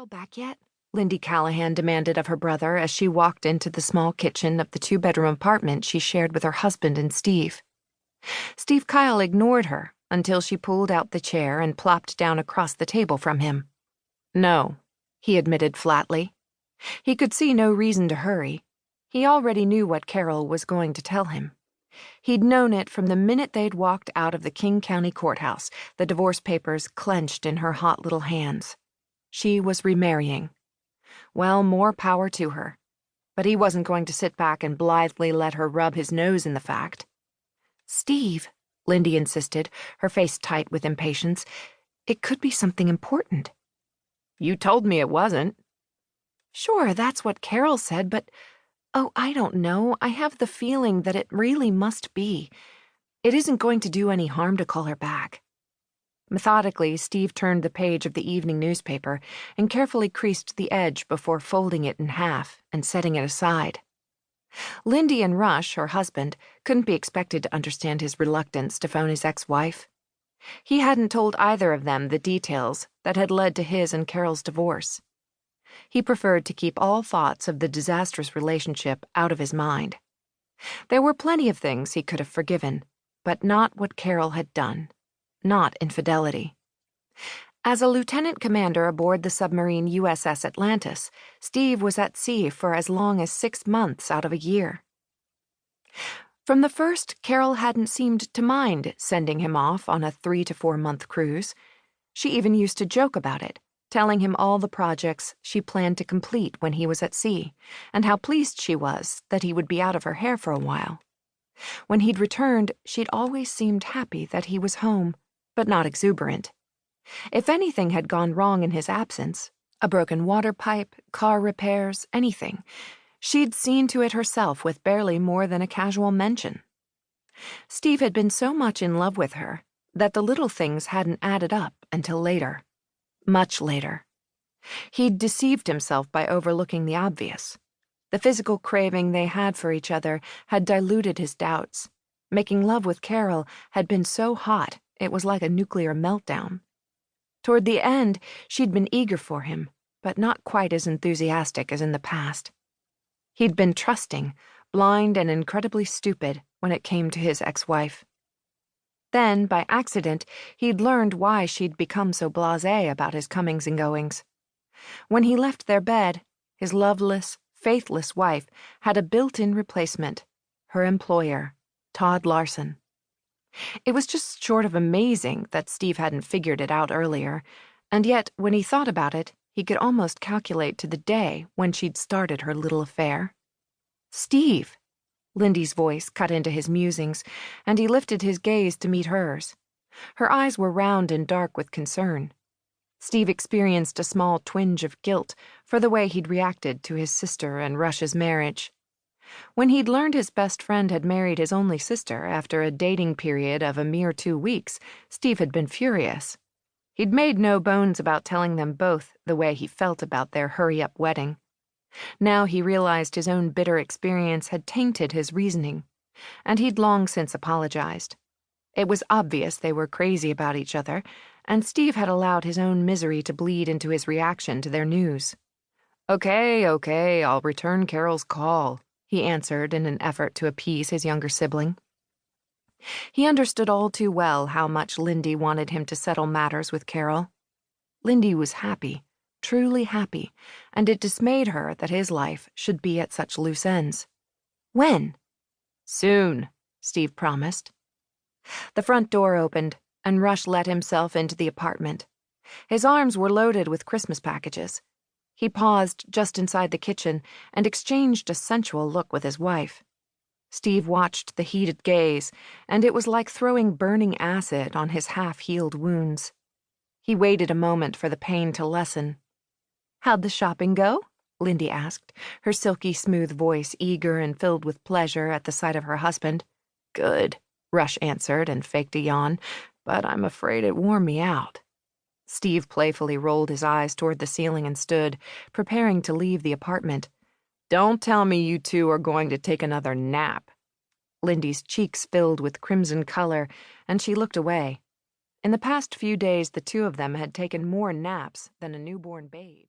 Carol back yet? Lindy Callahan demanded of her brother as she walked into the small kitchen of the two-bedroom apartment she shared with her husband and Steve. Steve Kyle ignored her until she pulled out the chair and plopped down across the table from him. No, he admitted flatly. He could see no reason to hurry. He already knew what Carol was going to tell him. He'd known it from the minute they'd walked out of the King County courthouse, the divorce papers clenched in her hot little hands. She was remarrying. Well, more power to her. But he wasn't going to sit back and blithely let her rub his nose in the fact. Steve, Lindy insisted, her face tight with impatience, it could be something important. You told me it wasn't. Sure, that's what Carol said, but, oh, I don't know. I have the feeling that it really must be. It isn't going to do any harm to call her back. Methodically, Steve turned the page of the evening newspaper and carefully creased the edge before folding it in half and setting it aside. Lindy and Rush, her husband, couldn't be expected to understand his reluctance to phone his ex-wife. He hadn't told either of them the details that had led to his and Carol's divorce. He preferred to keep all thoughts of the disastrous relationship out of his mind. There were plenty of things he could have forgiven, but not what Carol had done. Not infidelity. As a lieutenant commander aboard the submarine USS Atlantis, Steve was at sea for as long as 6 months out of a year. From the first, Carol hadn't seemed to mind sending him off on a 3 to 4 month cruise. She even used to joke about it, telling him all the projects she planned to complete when he was at sea, and how pleased she was that he would be out of her hair for a while. When he'd returned, she'd always seemed happy that he was home, but not exuberant. If anything had gone wrong in his absence, a broken water pipe, car repairs, anything, she'd seen to it herself with barely more than a casual mention. Steve had been so much in love with her that the little things hadn't added up until later. Much later. He'd deceived himself by overlooking the obvious. The physical craving they had for each other had diluted his doubts. Making love with Carol had been so hot it was like a nuclear meltdown. Toward the end, she'd been eager for him, but not quite as enthusiastic as in the past. He'd been trusting, blind, and incredibly stupid when it came to his ex-wife. Then, by accident, he'd learned why she'd become so blasé about his comings and goings. When he left their bed, his loveless, faithless wife had a built-in replacement, her employer, Todd Larson. It was just short of amazing that Steve hadn't figured it out earlier, and yet, when he thought about it, he could almost calculate to the day when she'd started her little affair. Steve! Lindy's voice cut into his musings, and he lifted his gaze to meet hers. Her eyes were round and dark with concern. Steve experienced a small twinge of guilt for the way he'd reacted to his sister and Rush's marriage. When he'd learned his best friend had married his only sister after a dating period of a mere 2 weeks, Steve had been furious. He'd made no bones about telling them both the way he felt about their hurry-up wedding. Now he realized his own bitter experience had tainted his reasoning, and he'd long since apologized. It was obvious they were crazy about each other, and Steve had allowed his own misery to bleed into his reaction to their news. Okay, I'll return Carol's call, he answered in an effort to appease his younger sibling. He understood all too well how much Lindy wanted him to settle matters with Carol. Lindy was happy, truly happy, and it dismayed her that his life should be at such loose ends. When? Soon, Steve promised. The front door opened, and Rush let himself into the apartment. His arms were loaded with Christmas packages. He paused just inside the kitchen and exchanged a sensual look with his wife. Steve watched the heated gaze, and it was like throwing burning acid on his half-healed wounds. He waited a moment for the pain to lessen. How'd the shopping go? Lindy asked, her silky smooth voice eager and filled with pleasure at the sight of her husband. Good, Rush answered and faked a yawn, but I'm afraid it wore me out. Steve playfully rolled his eyes toward the ceiling and stood, preparing to leave the apartment. Don't tell me you two are going to take another nap. Lindy's cheeks filled with crimson color, and she looked away. In the past few days, the two of them had taken more naps than a newborn babe.